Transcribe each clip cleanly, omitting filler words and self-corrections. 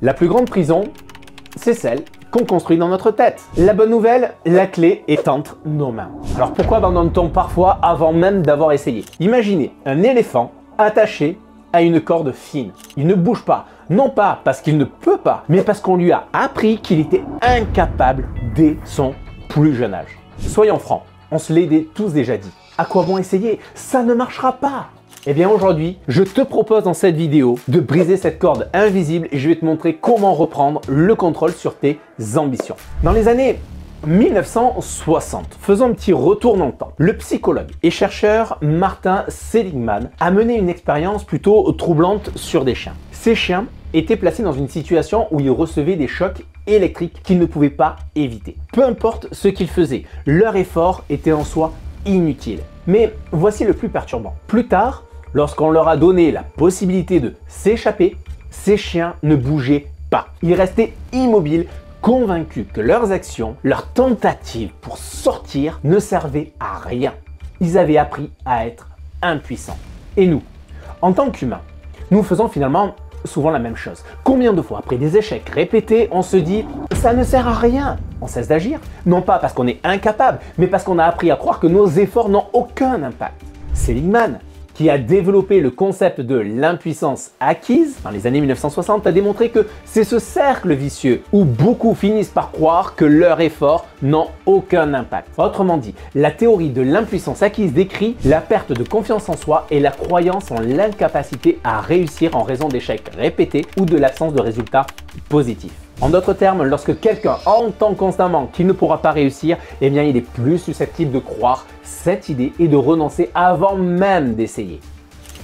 La plus grande prison, c'est celle qu'on construit dans notre tête. La bonne nouvelle, la clé est entre nos mains. Alors pourquoi abandonne-t-on parfois avant même d'avoir essayé? Imaginez un éléphant attaché à une corde fine. Il ne bouge pas, non pas parce qu'il ne peut pas, mais parce qu'on lui a appris qu'il était incapable dès son plus jeune âge. Soyons francs, on se l'est tous déjà dit. À quoi bon essayer? Ça ne marchera pas. Eh bien aujourd'hui, je te propose dans cette vidéo de briser cette corde invisible et je vais te montrer comment reprendre le contrôle sur tes ambitions. Dans les années 1960, faisons un petit retour dans le temps. Le psychologue et chercheur Martin Seligman a mené une expérience plutôt troublante sur des chiens. Ces chiens étaient placés dans une situation où ils recevaient des chocs électriques qu'ils ne pouvaient pas éviter. Peu importe ce qu'ils faisaient, leur effort était en soi inutile. Mais voici le plus perturbant. Plus tard, lorsqu'on leur a donné la possibilité de s'échapper, ces chiens ne bougeaient pas. Ils restaient immobiles, convaincus que leurs actions, leurs tentatives pour sortir ne servaient à rien. Ils avaient appris à être impuissants. Et nous, en tant qu'humains, nous faisons finalement souvent la même chose. Combien de fois, après des échecs répétés, on se dit « ça ne sert à rien ». On cesse d'agir, non pas parce qu'on est incapable, mais parce qu'on a appris à croire que nos efforts n'ont aucun impact. Seligman, qui a développé le concept de l'impuissance acquise dans les années 1960, a démontré que c'est ce cercle vicieux où beaucoup finissent par croire que leurs efforts n'ont aucun impact. Autrement dit, la théorie de l'impuissance acquise décrit la perte de confiance en soi et la croyance en l'incapacité à réussir en raison d'échecs répétés ou de l'absence de résultats positifs. En d'autres termes, lorsque quelqu'un entend constamment qu'il ne pourra pas réussir, eh bien il est plus susceptible de croire cette idée et de renoncer avant même d'essayer.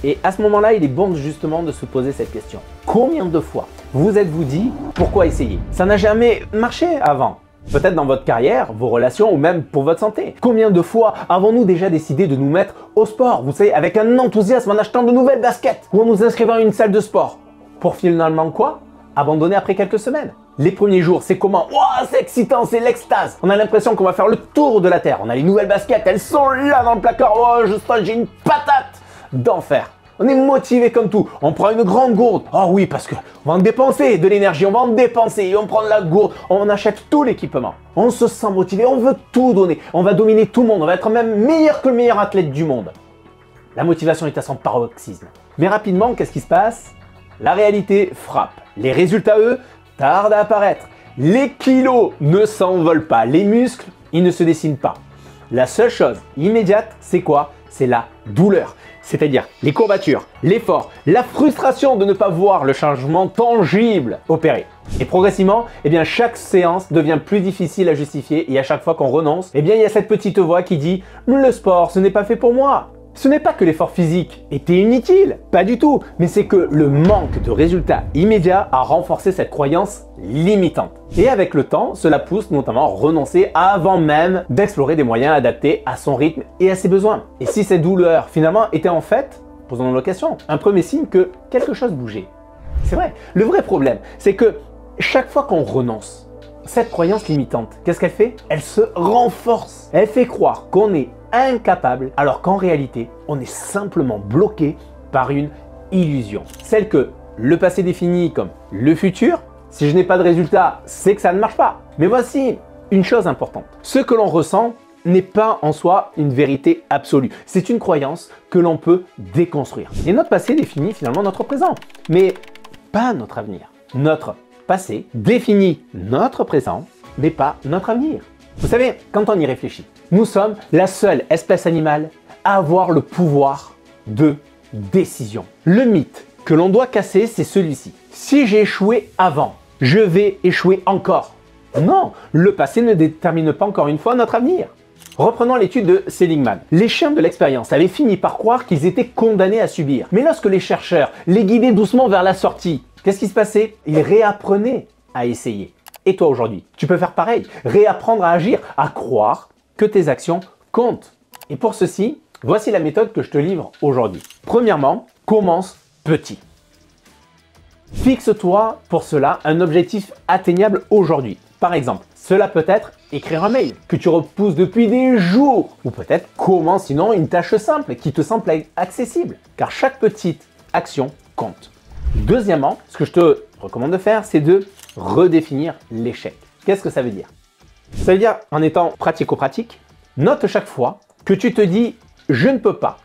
Et à ce moment-là, il est bon justement de se poser cette question. Combien de fois vous êtes-vous dit pourquoi essayer? Ça n'a jamais marché avant. Peut-être dans votre carrière, vos relations ou même pour votre santé. Combien de fois avons-nous déjà décidé de nous mettre au sport? Vous savez, avec un enthousiasme en achetant de nouvelles baskets ou en nous inscrivant à une salle de sport. Pour finalement quoi? Abandonner après quelques semaines. Les premiers jours, c'est comment? Wow, c'est excitant, c'est l'extase. On a l'impression qu'on va faire le tour de la terre. On a les nouvelles baskets, elles sont là dans le placard. Oh, je sens, j'ai une patate d'enfer. On est motivé comme tout. On prend une grande gourde. Oh oui, parce qu'on va en dépenser de l'énergie, on va en dépenser. Et on prend la gourde, on achète tout l'équipement. On se sent motivé, on veut tout donner. On va dominer tout le monde, on va être même meilleur que le meilleur athlète du monde. La motivation est à son paroxysme. Mais rapidement, qu'est-ce qui se passe? La réalité frappe. Les résultats, eux, tardent à apparaître. Les kilos ne s'envolent pas. Les muscles, ils ne se dessinent pas. La seule chose immédiate, c'est quoi? C'est la douleur. C'est-à-dire les courbatures, l'effort, la frustration de ne pas voir le changement tangible opérer. Et progressivement, eh bien, chaque séance devient plus difficile à justifier et à chaque fois qu'on renonce, eh bien, il y a cette petite voix qui dit « Le sport, ce n'est pas fait pour moi ». Ce n'est pas que l'effort physique était inutile, pas du tout, mais c'est que le manque de résultats immédiats a renforcé cette croyance limitante. Et avec le temps, cela pousse notamment à renoncer avant même d'explorer des moyens adaptés à son rythme et à ses besoins. Et si cette douleur finalement était en fait, posons-nous la question, un premier signe que quelque chose bougeait. C'est vrai, le vrai problème, c'est que chaque fois qu'on renonce, cette croyance limitante, qu'est-ce qu'elle fait? Elle se renforce. Elle fait croire qu'on est incapable, alors qu'en réalité, on est simplement bloqué par une illusion. Celle que le passé définit comme le futur. Si je n'ai pas de résultat, c'est que ça ne marche pas. Mais voici une chose importante. Ce que l'on ressent n'est pas en soi une vérité absolue. C'est une croyance que l'on peut déconstruire. Et notre passé définit finalement notre présent, mais pas notre avenir. Notre passé définit notre présent, mais pas notre avenir. Vous savez, quand on y réfléchit, nous sommes la seule espèce animale à avoir le pouvoir de décision. Le mythe que l'on doit casser, c'est celui-ci. Si j'ai échoué avant, je vais échouer encore. Non, le passé ne détermine pas encore une fois notre avenir. Reprenons l'étude de Seligman. Les chiens de l'expérience avaient fini par croire qu'ils étaient condamnés à subir. Mais lorsque les chercheurs les guidaient doucement vers la sortie, qu'est-ce qui se passait? Ils réapprenaient à essayer. Et toi aujourd'hui, tu peux faire pareil, réapprendre à agir, à croire que tes actions comptent. Et pour ceci, voici la méthode que je te livre aujourd'hui. Premièrement, commence petit. Fixe-toi pour cela un objectif atteignable aujourd'hui. Par exemple, cela peut être écrire un mail que tu repousses depuis des jours. Ou peut-être commence sinon une tâche simple qui te semble accessible. Car chaque petite action compte. Deuxièmement, ce que je te te recommande de faire, c'est de redéfinir l'échec. Qu'est-ce que ça veut dire? Ça veut dire, en étant pratico-pratique, note chaque fois que tu te dis « je ne peux pas »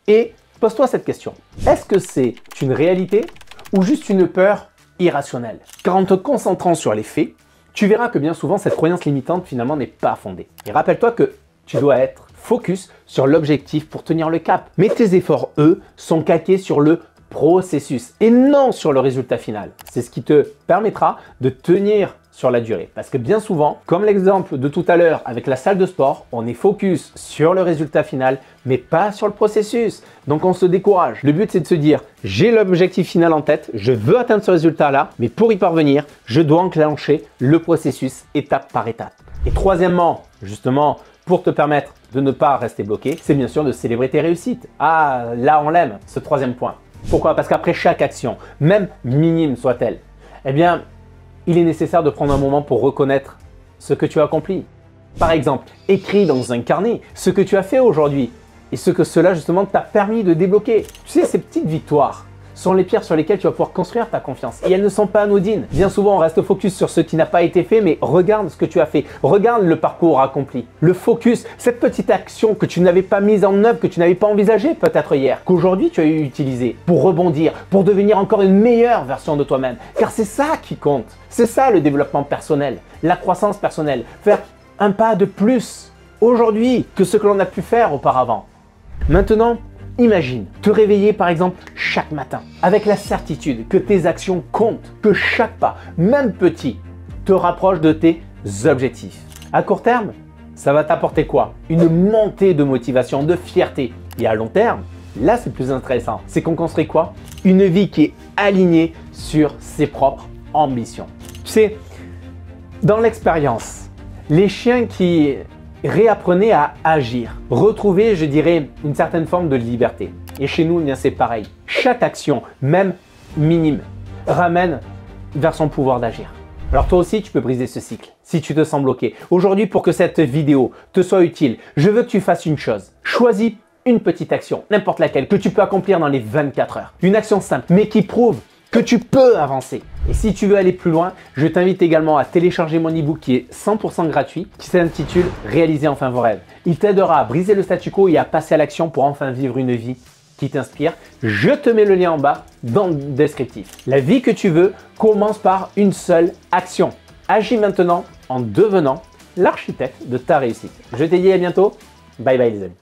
et pose-toi cette question. Est-ce que c'est une réalité ou juste une peur irrationnelle? Car en te concentrant sur les faits, tu verras que bien souvent, cette croyance limitante finalement n'est pas fondée. Et rappelle-toi que tu dois être focus sur l'objectif pour tenir le cap. Mais tes efforts, eux, sont calqués sur le processus et non sur le résultat final. C'est ce qui te permettra de tenir sur la durée. Parce que bien souvent, comme l'exemple de tout à l'heure avec la salle de sport, on est focus sur le résultat final, mais pas sur le processus. Donc on se décourage. Le but, c'est de se dire, j'ai l'objectif final en tête, je veux atteindre ce résultat-là, mais pour y parvenir, je dois enclencher le processus étape par étape. Et troisièmement, justement, pour te permettre de ne pas rester bloqué, c'est bien sûr de célébrer tes réussites. Ah, là, on l'aime, ce troisième point. Pourquoi? Parce qu'après chaque action, même minime soit-elle, eh bien, il est nécessaire de prendre un moment pour reconnaître ce que tu as accompli. Par exemple, écris dans un carnet ce que tu as fait aujourd'hui et ce que cela justement t'a permis de débloquer. Tu sais, ces petites victoires sont les pierres sur lesquelles tu vas pouvoir construire ta confiance. Et elles ne sont pas anodines. Bien souvent, on reste focus sur ce qui n'a pas été fait, mais regarde ce que tu as fait. Regarde le parcours accompli. Le focus, cette petite action que tu n'avais pas mise en œuvre, que tu n'avais pas envisagée peut-être hier, qu'aujourd'hui tu as utilisé pour rebondir, pour devenir encore une meilleure version de toi-même. Car c'est ça qui compte. C'est ça le développement personnel, la croissance personnelle. Faire un pas de plus aujourd'hui que ce que l'on a pu faire auparavant. Maintenant, imagine te réveiller par exemple chaque matin avec la certitude que tes actions comptent, que chaque pas, même petit, te rapproche de tes objectifs. À court terme, ça va t'apporter quoi? Une montée de motivation, de fierté. Et à long terme, là c'est plus intéressant, c'est qu'on construit quoi? Une vie qui est alignée sur ses propres ambitions. Tu sais, dans l'expérience, les chiens qui réapprenez à agir, retrouver, je dirais, une certaine forme de liberté. Et chez nous, eh bien c'est pareil. Chaque action, même minime, ramène vers son pouvoir d'agir. Alors toi aussi, tu peux briser ce cycle si tu te sens bloqué. Aujourd'hui, pour que cette vidéo te soit utile, je veux que tu fasses une chose. Choisis une petite action, n'importe laquelle, que tu peux accomplir dans les 24 heures. Une action simple, mais qui prouve que tu peux avancer. Et si tu veux aller plus loin, je t'invite également à télécharger mon e-book qui est 100% gratuit, qui s'intitule « Réaliser enfin vos rêves ». Il t'aidera à briser le statu quo et à passer à l'action pour enfin vivre une vie qui t'inspire. Je te mets le lien en bas dans le descriptif. La vie que tu veux commence par une seule action. Agis maintenant en devenant l'architecte de ta réussite. Je te dis à bientôt. Bye bye les amis.